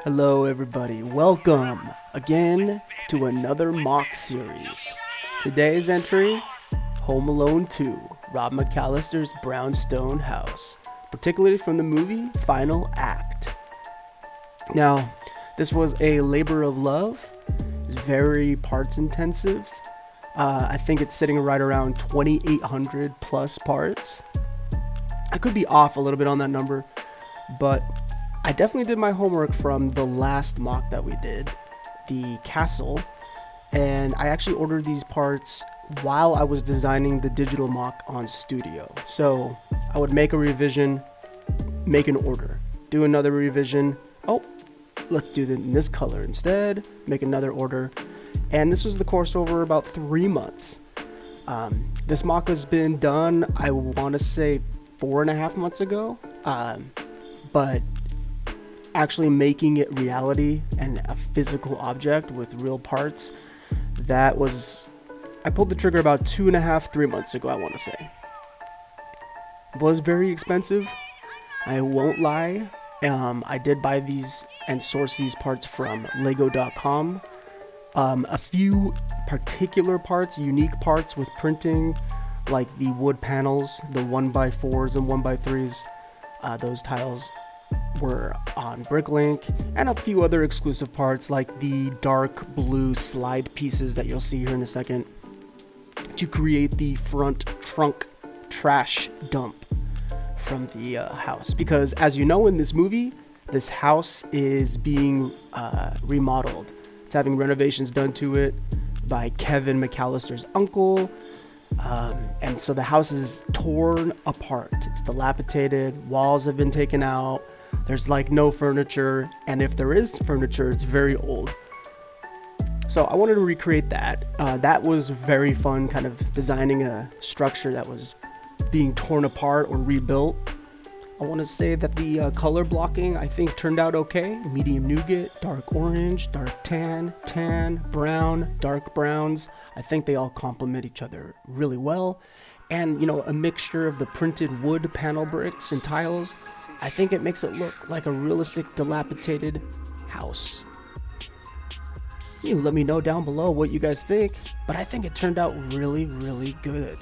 Hello everybody, welcome again to another MOC series. Today's entry, Home Alone 2, Rob McAllister's Brownstone house, particularly from the movie Final Act. Now, this was a labor of love, it's very parts intensive. I think it's sitting right around 2,800 plus parts. I could be off a little bit on that number, but I definitely did my homework from the last MOC that we did, the castle, and I actually ordered these parts while I was designing the digital MOC on Studio. So I would make a revision, make an order, do another revision. Oh, let's do it in this color instead, make another order. And this was the course over about 3 months. This MOC has been done, I want to say 4.5 months ago, but actually making it reality and a physical object with real parts, I pulled the trigger about 2.5-3 months ago, I want to say. It was very expensive, I won't lie. I did buy these and source these parts from lego.com. A few particular parts, unique parts with printing, like the wood panels, the 1x4s and 1x3s, those tiles were on BrickLink, and a few other exclusive parts like the dark blue slide pieces that you'll see here in a second to create the front trunk trash dump from the house. Because as you know, in this movie, this house is being remodeled. It's having renovations done to it by Kevin McAllister's uncle. And so the house is torn apart. It's dilapidated. Walls have been taken out. There's like no furniture. And if there is furniture, it's very old. So I wanted to recreate that. That was very fun, kind of designing a structure that was being torn apart or rebuilt. I want to say that the color blocking, I think, turned out okay. Medium nougat, dark orange, dark tan, brown, dark browns. I think they all complement each other really well. And, you know, a mixture of the printed wood panel bricks and tiles. I think it makes it look like a realistic, dilapidated house. You let me know down below what you guys think, but I think it turned out really, really good.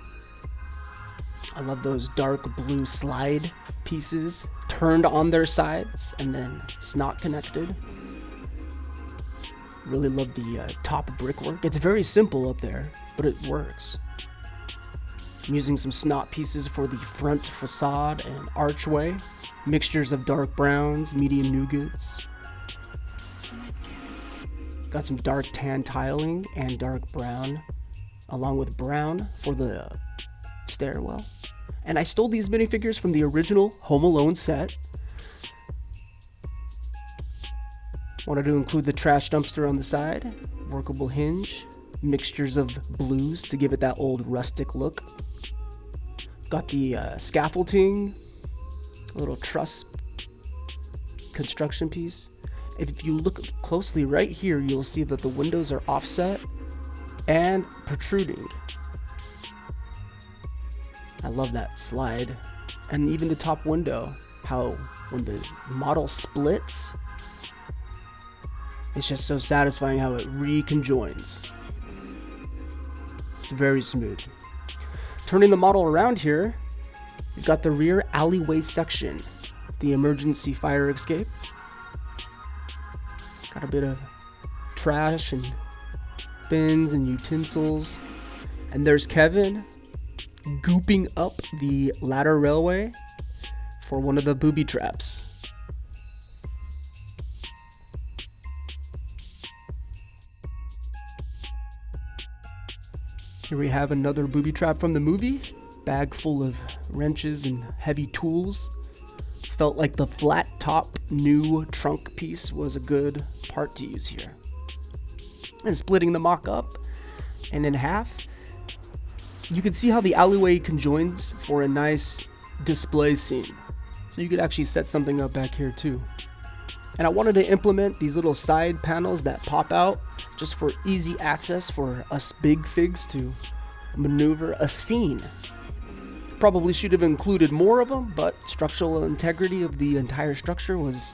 I love those dark blue slide pieces turned on their sides and then snot connected. Really love the top brickwork. It's very simple up there, but it works. I'm using some snot pieces for the front facade and archway. Mixtures of dark browns, medium nougats. Got some dark tan tiling and dark brown, along with brown for the stairwell. And I stole these minifigures from the original Home Alone set. Wanted to include the trash dumpster on the side, workable hinge, mixtures of blues to give it that old rustic look. Got the scaffolding, a little truss construction piece. If you look closely right here, you'll see that the windows are offset and protruding. I love that slide. And even the top window, how when the model splits, it's just so satisfying how it reconjoins. It's very smooth. Turning the model around here, you've got the rear alleyway section, the emergency fire escape. Got a bit of trash and bins and utensils. And there's Kevin gooping up the ladder railway for one of the booby traps. Here we have another booby trap from the movie. Bag full of wrenches and heavy tools. Felt like the flat top new trunk piece was a good part to use here. And splitting the MOC up and in half, you can see how the alleyway conjoins for a nice display scene. So you could actually set something up back here too. And I wanted to implement these little side panels that pop out just for easy access for us big figs to maneuver a scene. Probably should have included more of them, but structural integrity of the entire structure was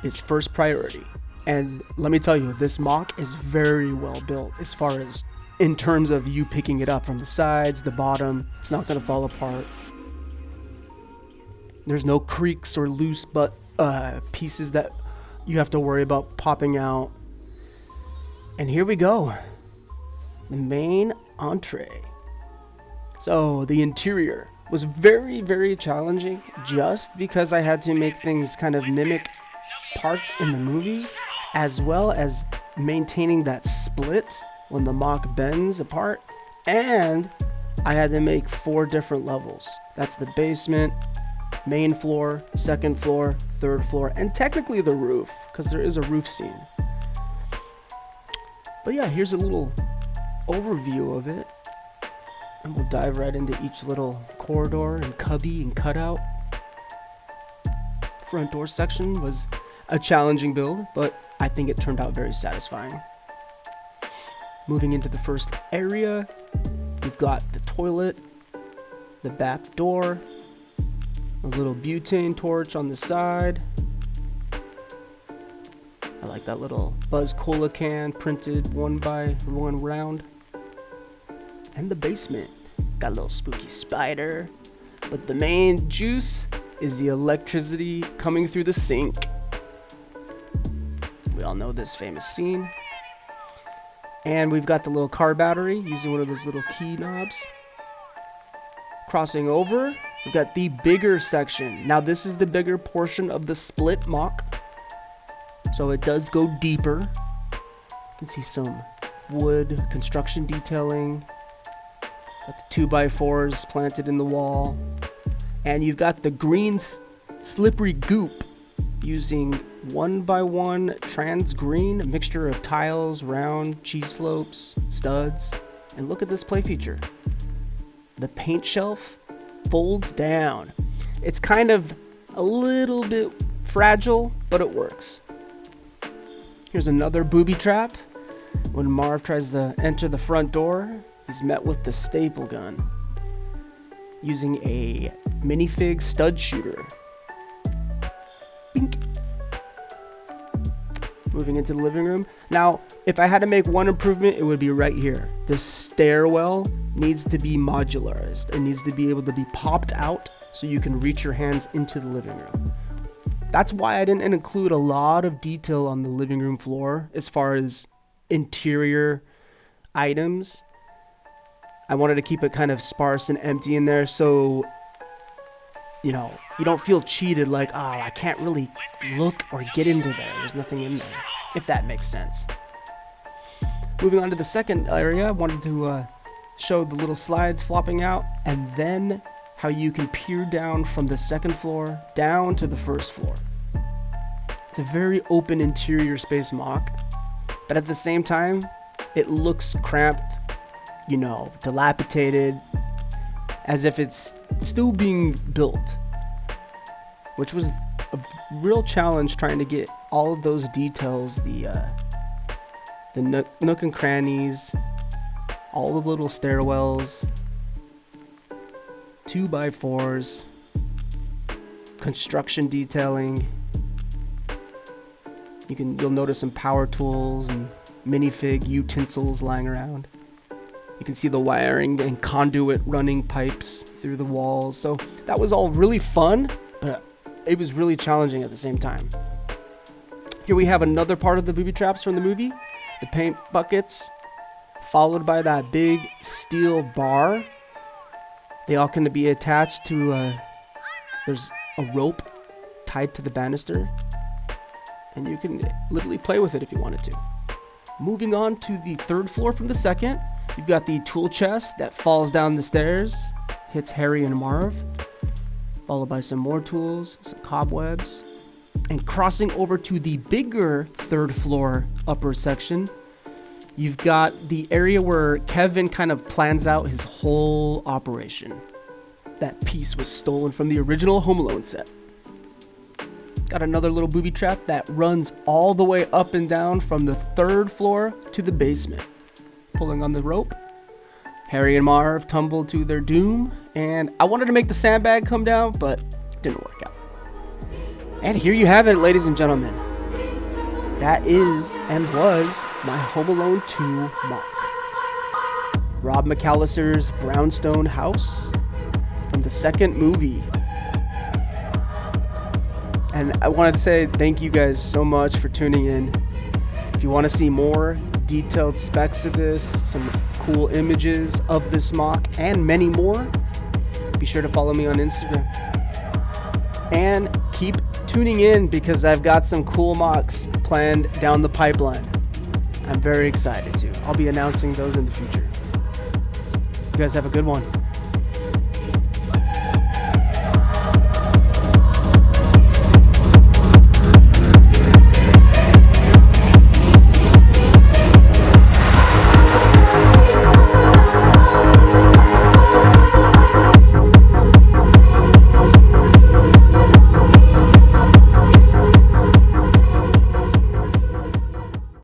is first priority. And let me tell you, this MOC is very well built as far as in terms of you picking it up from the sides, the bottom. It's not going to fall apart. There's no creaks or loose pieces that you have to worry about popping out. And here we go. The main entree. So the interior was very, very challenging just because I had to make things kind of mimic parts in the movie, as well as maintaining that split when the MOC bends apart. And I had to make 4 different levels. That's the basement, main floor, second floor, third floor, and technically the roof, because there is a roof scene. But yeah, here's a little overview of it, and we'll dive right into each little corridor and cubby and cutout. Front door section was a challenging build, but I think it turned out very satisfying. Moving into the first area, we've got the toilet, the back door, a little butane torch on the side. I like that little Buzz Cola can printed 1x1 round. And the basement, got a little spooky spider. But the main juice is the electricity coming through the sink. We all know this famous scene. And we've got the little car battery using one of those little key knobs. Crossing over, we've got the bigger section. Now this is the bigger portion of the split MOC, so it does go deeper. You can see some wood construction detailing. Got the 2x4s planted in the wall. And you've got the green slippery goop using 1x1 trans green, a mixture of tiles, round, cheese slopes, studs. And look at this play feature. The paint shelf folds down. It's kind of a little bit fragile, but it works. Here's another booby trap. When Marv tries to enter the front door, he's met with the staple gun using a minifig stud shooter. Bink. Moving into the living room. Now, if I had to make one improvement, it would be right here. The stairwell needs to be modularized. It needs to be able to be popped out so you can reach your hands into the living room. That's why I didn't include a lot of detail on the living room floor as far as interior items. I wanted to keep it kind of sparse and empty in there so, you know, you don't feel cheated like, oh, I can't really look or get into there. There's nothing in there, if that makes sense. Moving on to the second area, I wanted to show the little slides flopping out, and then how you can peer down from the second floor down to the first floor. It's a very open interior space MOC, but at the same time, it looks cramped, you know, dilapidated, as if it's still being built, which was a real challenge trying to get all of those details, the nook and crannies, all the little stairwells, 2x4s, construction detailing. You'll notice some power tools and minifig utensils lying around. You can see the wiring and conduit running pipes through the walls. So that was all really fun, but it was really challenging at the same time. Here we have another part of the booby traps from the movie, the paint buckets, followed by that big steel bar. They all can be attached to, there's a rope tied to the banister, and you can literally play with it if you wanted to. Moving on to the third floor from the second, you've got the tool chest that falls down the stairs, hits Harry and Marv, followed by some more tools, some cobwebs, and crossing over to the bigger third floor upper section, you've got the area where Kevin kind of plans out his whole operation. That piece was stolen from the original Home Alone set. Got another little booby trap that runs all the way up and down from the third floor to the basement. Pulling on the rope, Harry and Marv tumbled to their doom, and I wanted to make the sandbag come down, but it didn't work out. And here you have it, ladies and gentlemen. that is and was my Home Alone 2 MOC. Rob McAllister's Brownstone house from the second movie. And I wanted to say thank you guys so much for tuning in. If you want to see more detailed specs of this, some cool images of this MOC, and many more, be sure to follow me on Instagram. And keep tuning in because I've got some cool MOCs planned down the pipeline. I'm very excited to. I'll be announcing those in the future. You guys have a good one.